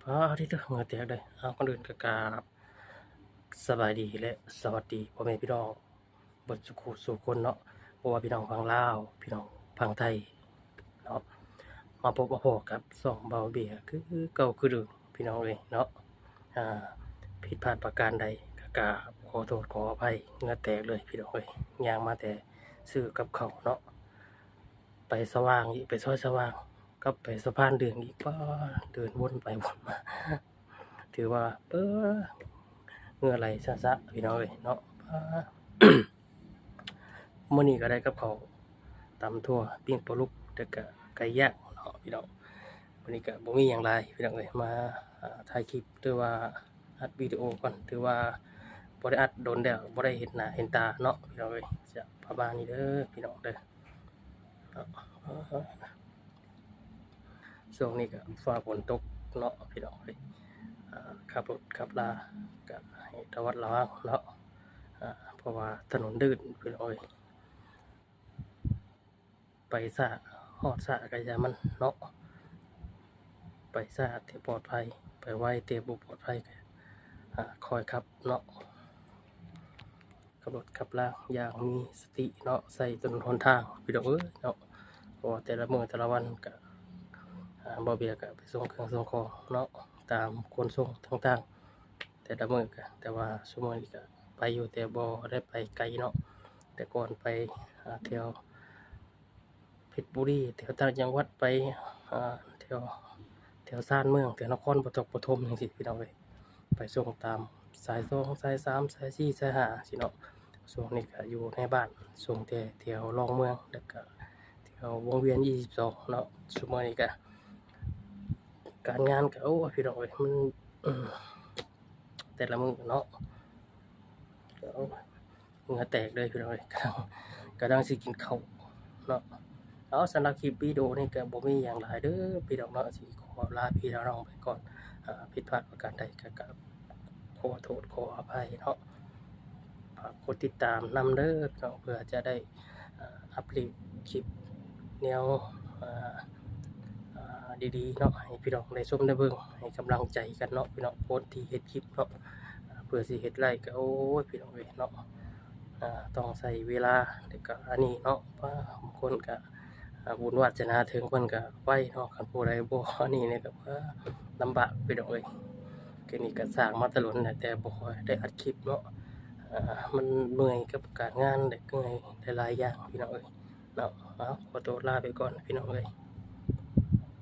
ที่เด้อเหงื่อแตกเลยก่อนอื่นก็กราบสบายดีและสวัสดีพ่อแม่พี่น้องเบิดสุขุสู่คนเนาะบ่ว่าพี่น้องฝั่งลาวพี่น้องฝั่งไทยเนาะมาพบมาพอกับสองเบาเบียคือเก่าคือเดิมพี่น้องเอ้ยเนาะอ่าผิดพลาดประการใดก็กราบขอโทษขออภัยเหงื่อแตกเลยพี่น้องเอ้ยย่างมาแต่ซื้อกับข้าวเนาะไปสว่างอีกไปซอยสว่างก็ไปสะพานเดืองอีกเดินวนไปวนมา ถือว่าเหงื่อไหลซะพี่น้องเอ้ยเนาะมื้อนี้ก็ได้กับข้าวตำทั่วปิ้งปลาลูกแล้วก็ไก่ย่างเนาะพี่น้องวันนี้ก็บ่มีหยังหลายพี่น้องเอ้ยมาถ่ายคลิปหรือว่าอัดวิดีโอก่อนถือว่าบ่ได้อัดโดนแล้วบ่ได้เห็นหน้าเห็นตาเนาะพี่น้องเอ้ยจะประมาณนี้เด้อพี่น้องเด้อเนาะช่วงนี้ก็ฟ้าฝนตกเนาะพี่น้องเอ้ยขับรถขับลาก็ให้ระวัดระวังเนาะเพราะว่าถนนลื่นพี่น้องเอ้ยไปซะฮอดซะก็อย่ามันเนาะไปซะแต่ปลอดภัยไปไวแต่บ่ปลอดภัยก็คอยขับเนาะขับรถขับลาอย่างมีสติเนาะใส่ถนนหนทางพี่น้องเอ้ยเนาะเพราะว่าแต่ละมื้อแต่ละวันก็บ่เบียก็ไปส่งเครื่องส่งของเนาะตามขนส่งต่างๆแต่ละมื้อก็แต่ว่าซุมื้อนี้ก็ไปอยู่แต่บ่ได้ไปไกลเนาะแต่ก่อนไปแถวเพชรบุรีแถวต่างจังหวัดไปแถวชานเมืองแถวนครปฐมจังซี่พี่น้องเอ้ยไปส่งตามสาย2สาย3สาย4สาย5สิเนาะช่วงนี้ก็อยู่ในบ้านส่งแต่แถวรองเมืองแล้วก็แถววงเวียน22เนาะซุมื้อนี้ก็การงานก็โอ้พี่น้องเอ้ยมันแต่ละมื้อเนาะก็เหงื่อแตกเลยพี่น้องเอ้ยกำลังสิกินข้าวเนาะสำหรับคลิปวิดีโอนี้ก็บ่มีหยังหลายเด้อพี่น้องเนาะสิขอลาพี่น้องไปก่อนผิดพลาดประการใดก็กราบขอโทษขออภัยเนาะฝากกดติดตามนำเด้อพี่น้องเพื่อจะได้อัปเดตคลิปแนวดีๆเนาะให้พี่น้องได้ชมได้เบิ่งให้กำลังใจกันเนาะพี่น้องคนที่เฮ็ดคลิปเนาะเพื่อสิเฮ็ดไลค์ก็โอ้ยพี่น้องเอ้ยเนาะต้องใช้เวลาแล้วก็อันนี้เนาะบางคนก็บุญวาสนาถึงเพิ่นก็ไวเนาะคันผู้ใดบ่อันนี้เนี่ยก็ลำบากพี่น้องเอ้ยคือนี่ก็สร้างมาแต่ล้นแหละแต่บ่ค่อยได้อัดคลิปเนาะมันเมื่อยกับการงานแล้วก็เหนื่อยหลายๆอย่างพี่น้องเอ้ยเนาะขอตัวลาไปก่อนพี่น้องเอ้ย